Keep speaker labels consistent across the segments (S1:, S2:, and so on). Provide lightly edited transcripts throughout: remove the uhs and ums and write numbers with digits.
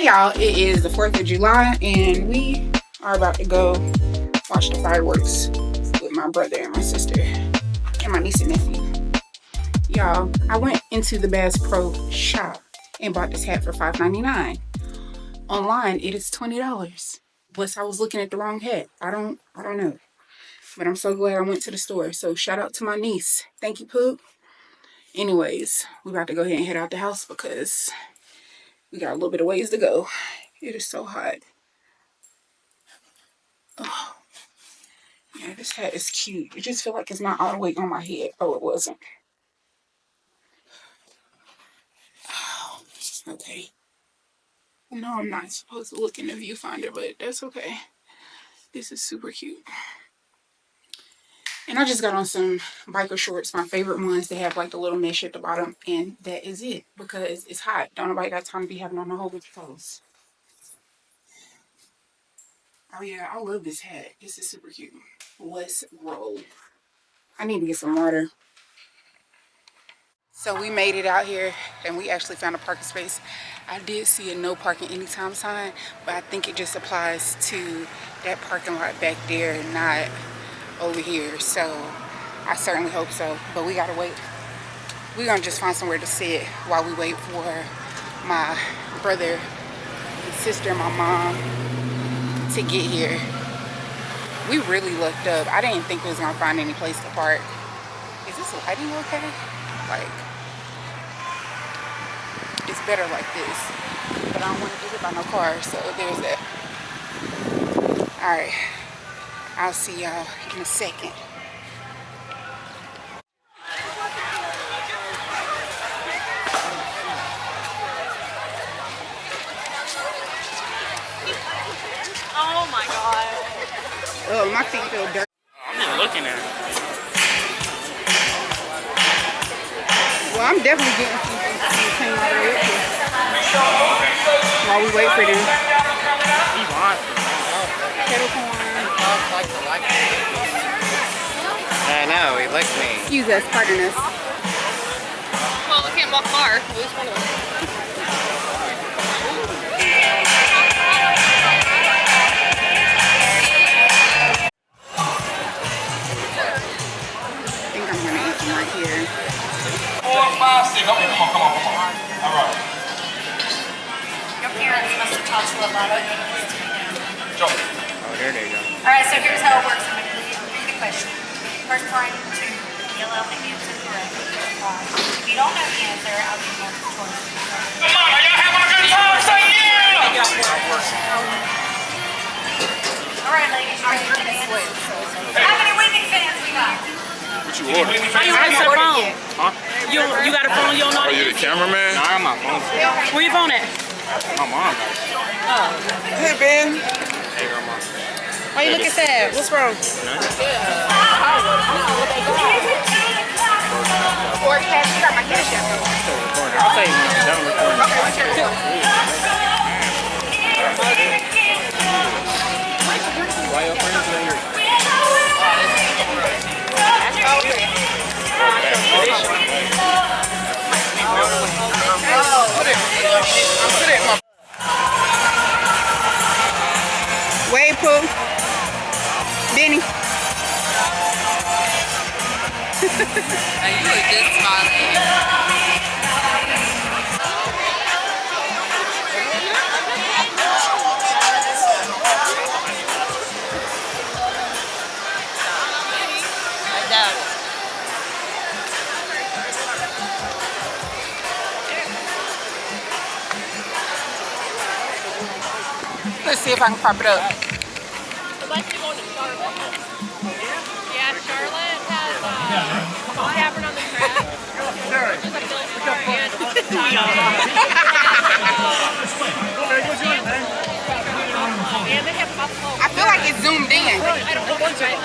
S1: Hey y'all, it is the 4th of July and we are about to go watch the fireworks with my brother and my sister and my niece and nephew. Y'all, I went into the Bass Pro shop and bought this hat for $5.99. Online, it is $20. Unless I was looking at the wrong hat. I don't know. But I'm so glad I went to the store. So shout out to my niece. Thank you, Poop. Anyways, we're about to go ahead and head out the house because we got a little bit of ways to go. It is so hot. Oh, yeah, this hat is cute. It just feels like it's not all the way on my head. Oh, it wasn't. Oh, okay. No, I'm not supposed to look in the viewfinder, but that's okay. This is super cute. And I just got on some biker shorts, my favorite ones. They have like the little mesh at the bottom, and that is it because it's hot. Don't nobody got time to be having on a whole bunch of clothes. Oh yeah, I love this hat. This is super cute. Let's roll. I need to get some water. So we made it out here and we actually found a parking space. I did see a no parking anytime sign, but I think it just applies to that parking lot back there and not over here. So I certainly hope so, but we gotta wait. We're gonna just find somewhere to sit while we wait for my brother and sister and my mom to get here. We really looked up. I didn't think we was gonna find any place to park. Is this lighting okay? Like, it's better like this, but I don't want to do it by no car, so there's that. All right, I'll see y'all in a second.
S2: Oh my god.
S1: Oh, my feet feel dirty.
S3: I'm just looking at it.
S1: Well, I'm definitely getting some things to clean my way up here while we wait for them.
S3: He's on.
S1: Kettle corn.
S3: I know, he licked me.
S1: Excuse us, pardon us.
S2: Well, we can't walk far. At least one of them.
S1: I think I'm gonna eat some right here.
S4: 4, 5, 6. Okay, come on. All right.
S5: Your parents must have taught you a lot of things.
S4: Joe.
S3: Oh, there they go.
S5: All right, so here's how it works. I'm going to read the question. First part, 2. Yell out the answer correctly. If you don't know the answer, I'll give you multiple choice.
S4: Come on, are y'all having a good time? Say yeah!
S5: All right, ladies, you ready to dance? How many Whitney fans we got?
S4: What you order?
S2: How you answer the phone?
S3: Huh?
S2: You got a phone you don't know?
S4: Oh, you the cameraman?
S3: Nah, I'm my phone.
S2: Where your phone at?
S3: My mom.
S6: Hey, Ben.
S3: Hey, grandma.
S6: Why you looking sad? What's wrong?
S1: Or cash, you got my cash out.
S3: Still recording. I'll tell you when I'm done recording. Why your friends are here?
S1: Wait, Pooh. Benny.
S2: You were just smiling. I doubt it.
S1: Let's see if I can pop it up.
S2: I'd like to go to Charlotte. Yeah, Charlotte has a tavern on the track. There's a and they have buffalo.
S1: I feel like it's zoomed in.
S2: I don't know what's right.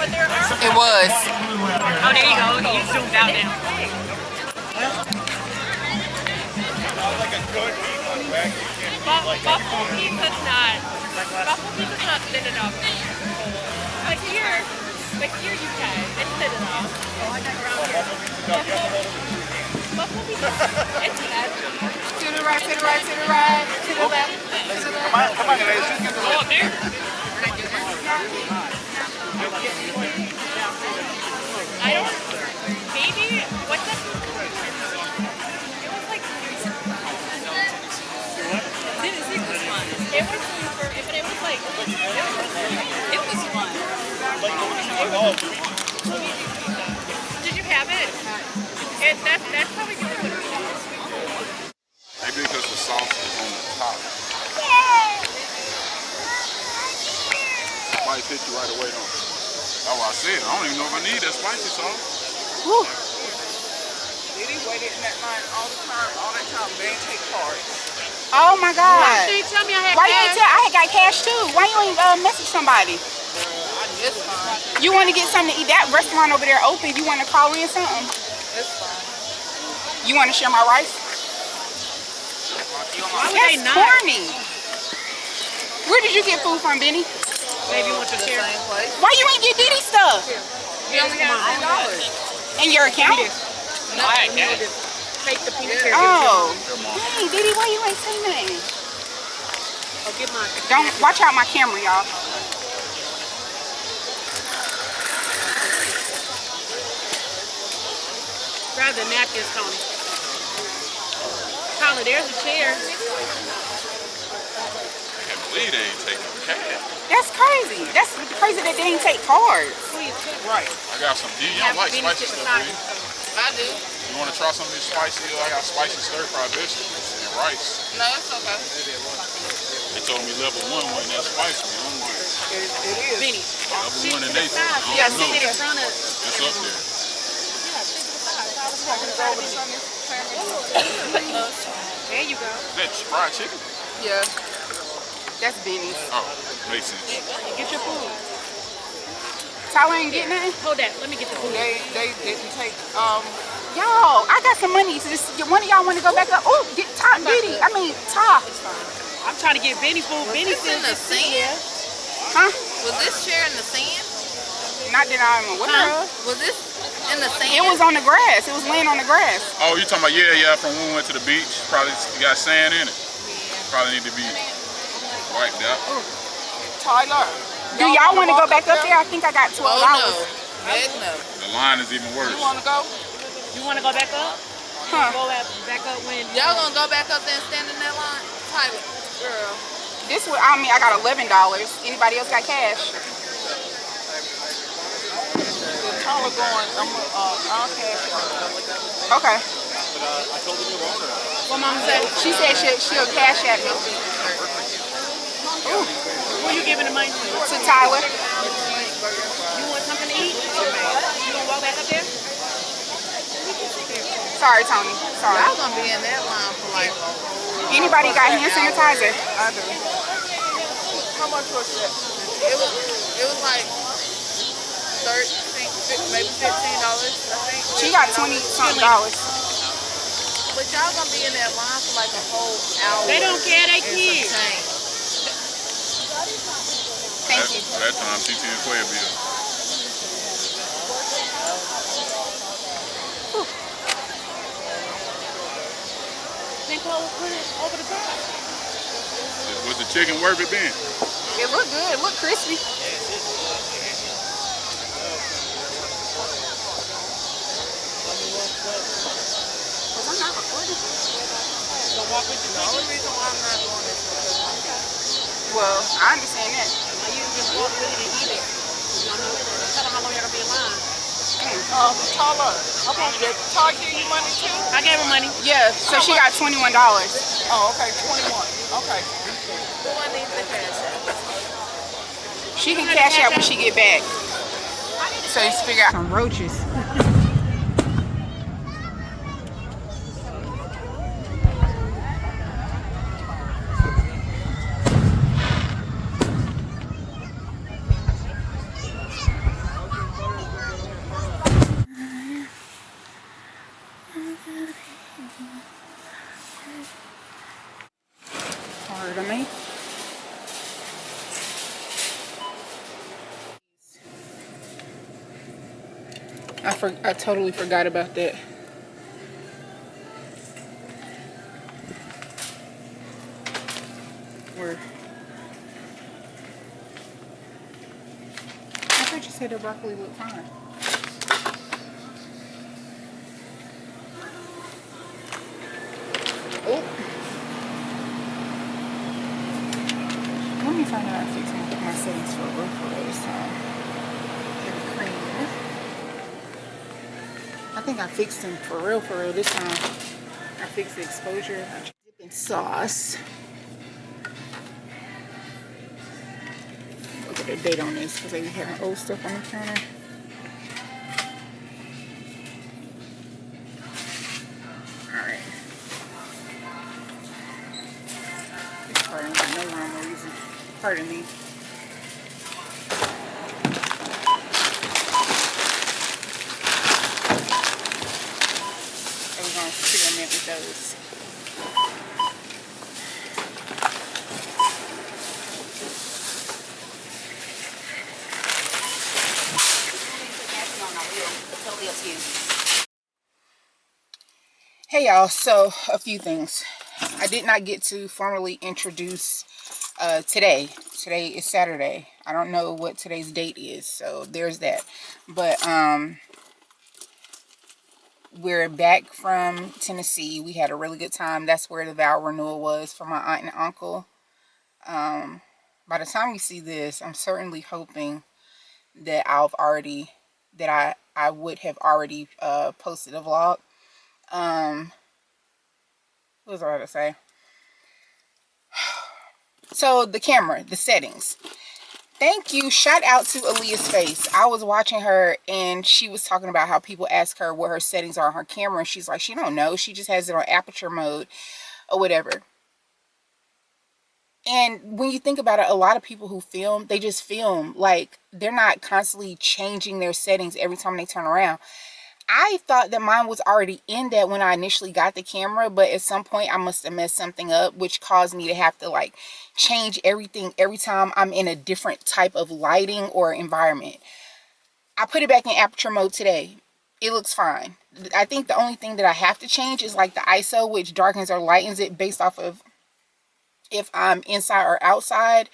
S2: But there are.
S1: It was.
S2: Oh, there you go. You zoomed out now. Buffalo pizza's not. Buffalo pizza's not thin enough. But here you can. It's thin enough. Around here. Buffalo
S1: To the right, to the right, to the right, to the left, to the left.
S3: Come on, ladies.
S2: Oh, there. I don't. Maybe. What's that? It was like. It was super, but it was like. It was fun. Did you have it? That's probably good.
S4: Maybe because the sauce is on the top. Might hit you right away, though. That's what I said. I don't even know if I need that spicy sauce.
S1: Whew.
S6: Diddy waited in that line all that time. They ain't take cards.
S1: Oh my God.
S2: She tell me I had
S1: Why you ain't
S2: cash.
S1: tell? I had got cash too. Why you ain't message somebody?
S6: It's fine.
S1: You want to get something to eat? That restaurant over there open. You want to call in something?
S6: It's fine.
S1: You want to share my rice?
S2: Why would
S1: That's
S2: they not?
S1: corny. Where did you get food from, Benny?
S2: Maybe you want to
S6: The
S2: share.
S6: same place.
S1: Why you ain't get Diddy stuff
S6: You only got $10.
S1: in your account?
S6: No, I got
S2: Take the peanut care.
S1: Oh, hey Diddy, why you ain't saying nothing?
S2: Oh, get mine.
S1: Don't watch out my camera, y'all.
S2: Grab the napkins, Tony. Tyler, there's a chair.
S4: I can't believe they ain't taking cash.
S1: That's crazy. That's crazy that they didn't take cards.
S6: Right.
S4: I got some. You don't like spicy stuff, do you?
S6: I do.
S4: You want to try some of these spicy? I got spicy stir-fried vegetables and rice.
S6: No, it's okay.
S4: They told me level 1 wasn't that spicy. I'm like,
S6: It is.
S2: Benny.
S4: level 1 and they said, I
S6: Yeah,
S4: don't know.
S6: sit
S2: In front of.
S4: It's up there.
S2: There you go.
S4: Is that fried chicken?
S6: Yeah.
S1: That's Benny's.
S4: Oh, makes sense.
S2: Get your food.
S1: Tyler ain't getting nothing?
S2: Hold that. Let me get the food.
S6: They didn't take
S1: Y'all, I got some money. So one of y'all want to go back up? Oh, get Ty, Diddy. I mean, Ty.
S2: I'm trying to get Benny food. Benny
S5: this in the sand?
S1: Huh?
S5: Was this chair in the sand?
S1: Not that I'm aware of.
S5: Was this in the sand?
S1: It was on the grass. It was laying on the grass.
S4: Oh, you talking about, yeah, from when we went to the beach. Probably got sand in it. Probably need to be wiped out.
S6: Tyler.
S1: Do y'all want to go back up there? I think I got $12.
S5: Oh no. Heck no.
S4: The line is even worse.
S6: You want to go?
S2: You want to go back up?
S1: Huh?
S2: Back up when.
S5: Y'all gonna go back up there and stand in that line? Tyler.
S6: Girl.
S1: This one, I mean, I got $11. Anybody else got cash?
S6: Tyler going, I'll cash out.
S1: Okay.
S2: What mom said?
S1: She said she'll cash at me.
S2: Who you giving the money to?
S1: To Tyler.
S2: You want something to eat? You gonna walk back up there?
S1: Sorry, Tony. Sorry.
S5: Y'all gonna be in that line for like
S1: Anybody got hand sanitizer?
S6: I do. How much was that?
S5: it was like 13, maybe $15, I think.
S1: She got $20-something.
S5: But y'all gonna be in that line for like a whole hour.
S2: They don't care. They
S5: and some
S2: kids.
S5: change.
S1: Thank you.
S4: That time, TT and Quay will be up.
S2: Then put it over the top.
S4: Was the chicken worth it then?
S1: It looked good. It looked crispy. Was I not recording?
S2: Gonna walk with you.
S5: The only reason why I'm not doing this is because my kids.
S1: Well, I understand that.
S2: You just walk with it and eat it. Tell them how long you're gonna be in line.
S6: Tyler. Okay. Did Tyler give you money too?
S2: I gave her money.
S1: Yeah, so she got $21.
S6: Oh, okay, 21. Okay.
S5: Who I need the cash out?
S1: She can cash out when she get back. So you figure out some roaches. Pardon me. I totally forgot about that. Or I thought you said the broccoli looked fine. Oh. Let me find out if I fix my settings for real this time. Heavy cream. I think I fixed them for real this time. I fixed the exposure. I dip in sauce. Look at the date on this because they be having old stuff on the counter. Alright. This part ain't got no rhyme or reason. Pardon me. So we're going to experiment with those. Hey y'all, so a few things. I did not get to formally introduce today. Today is Saturday. I don't know what today's date is, so there's that. But we're back from Tennessee. We had a really good time. That's where the vow renewal was for my aunt and uncle. By the time we see this, I'm certainly hoping that I would have already posted a vlog. What was I about to say? So the camera, the settings. Thank you. Shout out to Aaliyah's Face. I was watching her and she was talking about how people ask her what her settings are on her camera. And she's like, she don't know. She just has it on aperture mode or whatever. And when you think about it, a lot of people who film, they just film. Like, they're not constantly changing their settings every time they turn around. I thought that mine was already in that when I initially got the camera, but at some point I must have messed something up, which caused me to have to like change everything every time I'm in a different type of lighting or environment. I put it back in aperture mode today. It looks fine. I think the only thing that I have to change is like the ISO, which darkens or lightens it based off of if I'm inside or outside.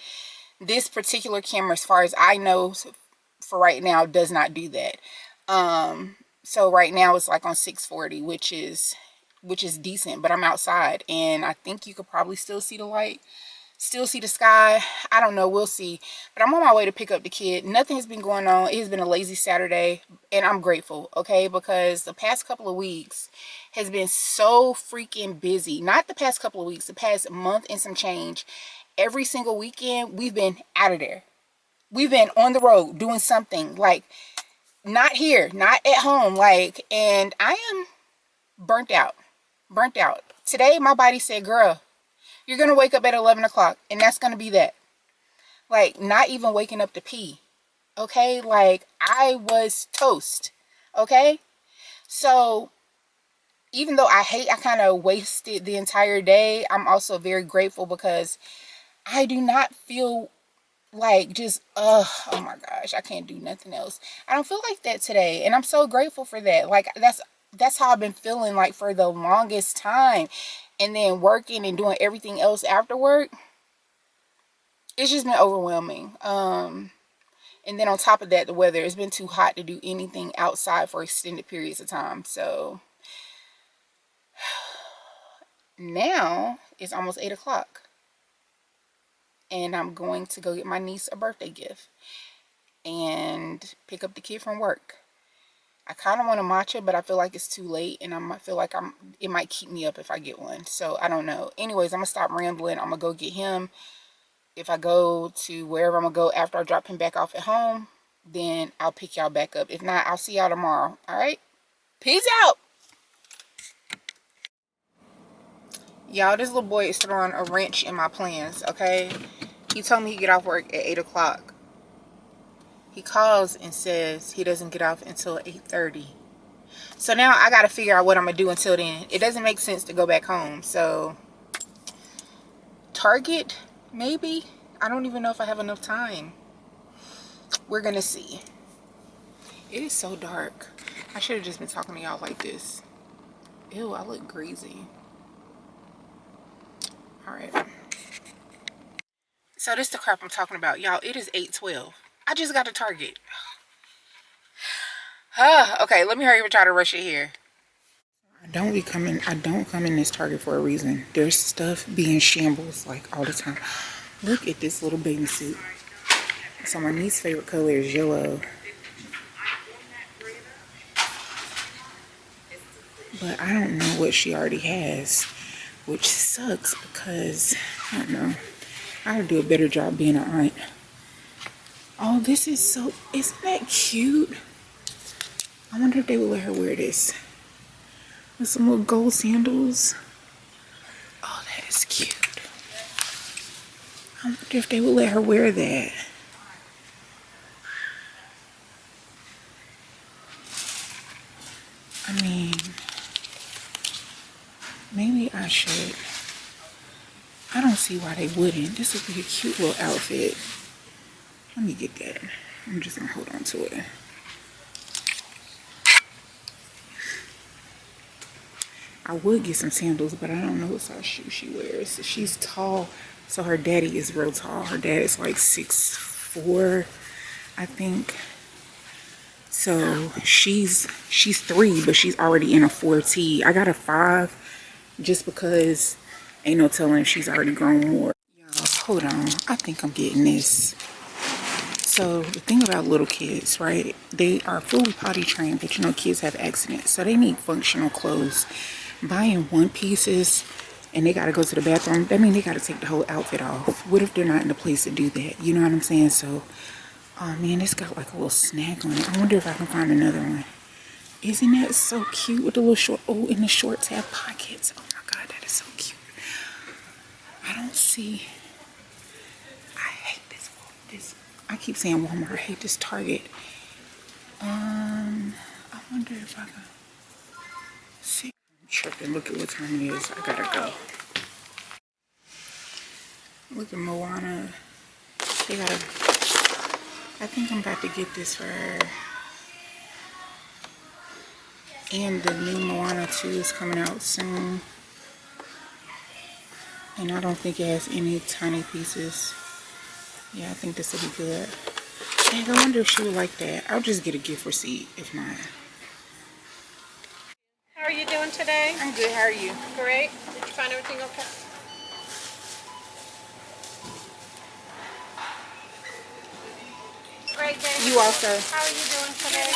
S1: This particular camera, as far as I know for right now, does not do that. So right now it's like on 640, which is decent, but I'm outside and I think you could probably still see the light, still see the sky. I don't know, we'll see. But I'm on my way to pick up the kid. Nothing has been going on. It has been a lazy Saturday and I'm grateful, okay? Because the past couple of weeks has been so freaking busy. Not the past couple of weeks, the past month and some change. Every single weekend we've been out of there. We've been on the road doing something, like not here, not at home, like, and I am burnt out. Today my body said, girl, you're gonna wake up at 11 o'clock and that's gonna be that. Like, not even waking up to pee, okay? Like, I was toast, okay? So even though I kind of wasted the entire day, I'm also very grateful because I do not feel like just oh my gosh, I can't do nothing else. I don't feel like that today, and I'm so grateful for that. Like, that's how I've been feeling like for the longest time. And then working and doing everything else after work, it's just been overwhelming. And then on top of that, the weather, it's been too hot to do anything outside for extended periods of time. So now it's almost 8 o'clock. And I'm going to go get my niece a birthday gift and pick up the kid from work. I kind of want a matcha, but I feel like it's too late, and I feel like it might keep me up if I get one. So I don't know. Anyways, I'm gonna stop rambling. I'm gonna go get him. If I go to wherever I'm gonna go after I drop him back off at home, then I'll pick y'all back up. If not, I'll see y'all tomorrow. All right? Peace out. Y'all, this little boy is throwing a wrench in my plans, okay? He told me he'd get off work at 8 o'clock. He calls and says he doesn't get off until 8:30. So now I got to figure out what I'm going to do until then. It doesn't make sense to go back home. So, Target, maybe? I don't even know if I have enough time. We're going to see. It is so dark. I should have just been talking to y'all like this. Ew, I look greasy. All right. So this is the crap I'm talking about. Y'all, it is 8:12. I just got to Target. Okay, let me hurry up and try to rush it here. I don't come in this Target for a reason. There's stuff being shambles like all the time. Look at this little baby suit. So my niece's favorite color is yellow. But I don't know what she already has, which sucks because, I don't know, I gotta do a better job being an aunt. Oh, this is so, isn't that cute? I wonder if they would let her wear this. With some little gold sandals. Oh, that is cute. I wonder if they would let her wear that. I mean, maybe I should. I don't see why they wouldn't. This would be a cute little outfit. Let me get that. I'm just gonna hold on to it. I would get some sandals, but I don't know what size shoe she wears. She's tall, so her daddy is real tall. Her dad is like 6'4", I think. So she's 3, but she's already in a 4T. I got a 5 just because ain't no telling if she's already grown more. Y'all, hold on. I think I'm getting this. So the thing about little kids, right? They are fully potty trained, but you know kids have accidents, so they need functional clothes. Buying one pieces and they gotta go to the bathroom, that means they gotta take the whole outfit off. What if they're not in the place to do that? You know what I'm saying? So, oh man, it's got like a little snag on it. I wonder if I can find another one. Isn't that so cute with the little short, oh, and the shorts have pockets. Oh my God, that is so cute. I don't see, I hate this, I keep saying Walmart, I hate this Target. I wonder if I can see. I'm tripping, look at what time it is. I gotta go. Look at Moana. They gotta, I think I'm about to get this for her. And the new Moana 2 is coming out soon. And I don't think it has any tiny pieces. Yeah, I think this will be good. And I wonder if she would like that. I'll just get a gift receipt if not.
S2: How are you doing today?
S1: I'm good, how are you?
S2: Great. Did you find everything okay? Great day.
S1: You also.
S2: How are you doing today?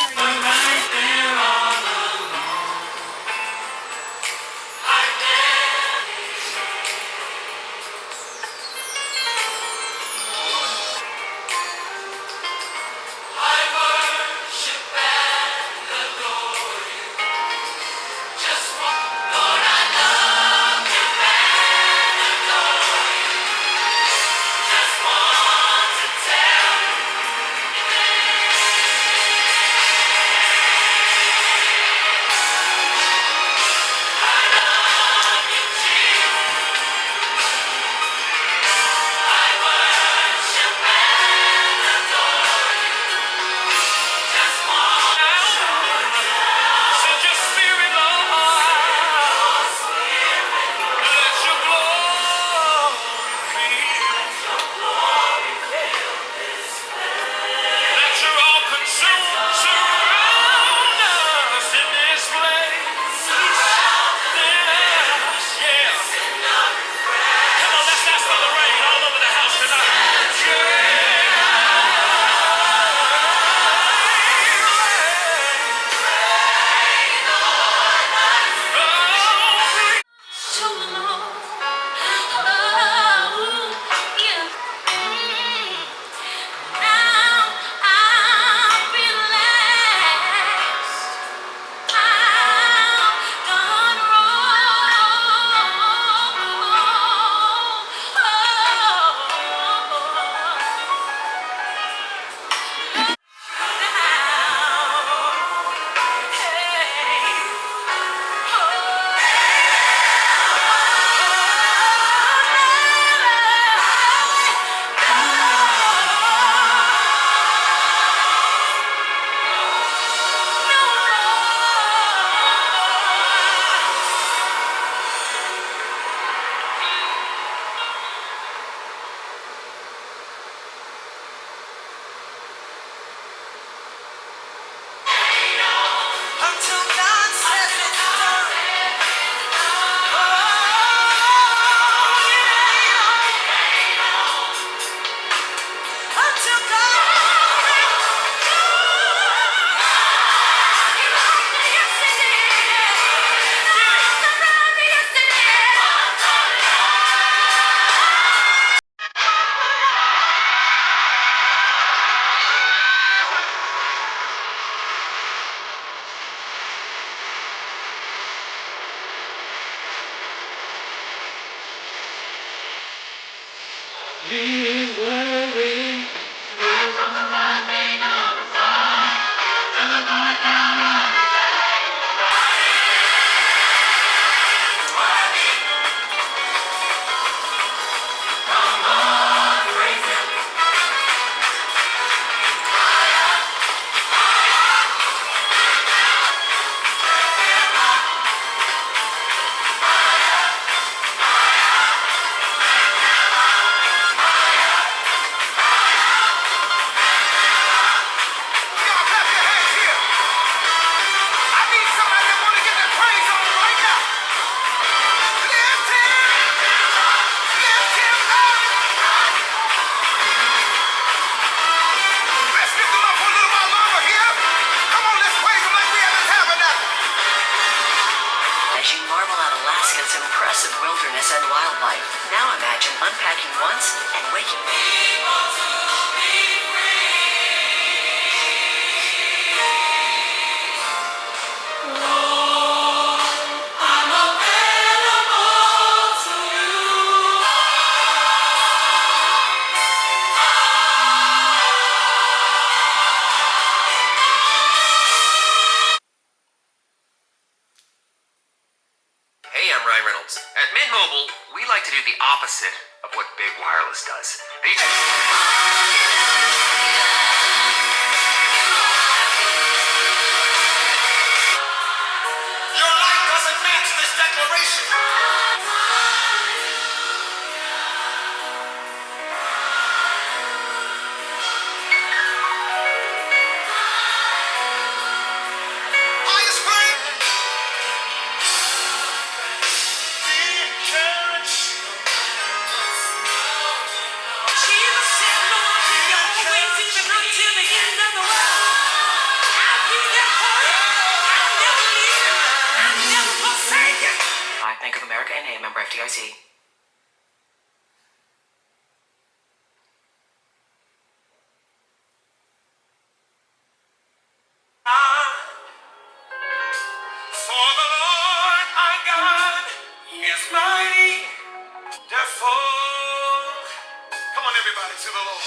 S7: be worried.
S5: As you marvel at Alaska's impressive wilderness and wildlife, now imagine unpacking once and waking.
S8: Hey, I'm Ryan Reynolds. At Mint Mobile, we like to do the opposite of what Big Wireless does. Your life doesn't match this declaration. Highest praise.
S5: Bank of America and a member FDIC.
S8: For the Lord our God is mighty. Therefore, come on everybody to the Lord.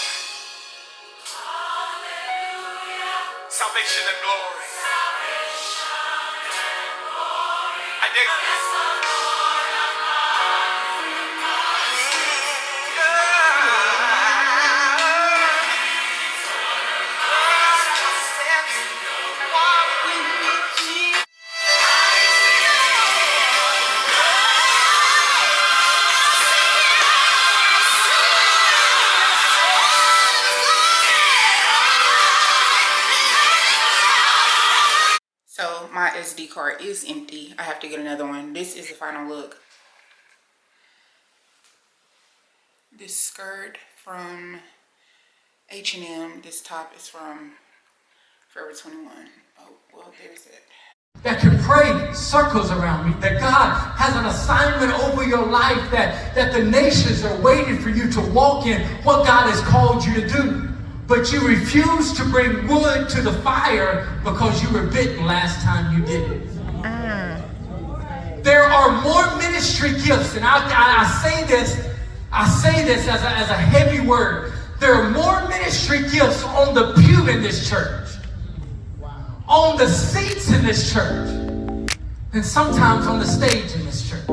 S8: Salvation and glory. I dig
S1: So my SD card is empty. I have to get another one. This is the final look. This skirt from H&M. This top is from Forever 21. Oh, well, there's it.
S7: That can pray circles around me, that God has an assignment over your life, that the nations are waiting for you to walk in what God has called you to do. But you refuse to bring wood to the fire because you were bitten last time you did it. There are more ministry gifts, and I say this as a heavy word. There are more ministry gifts on the pew in this church, on the seats in this church, than sometimes on the stage in this church.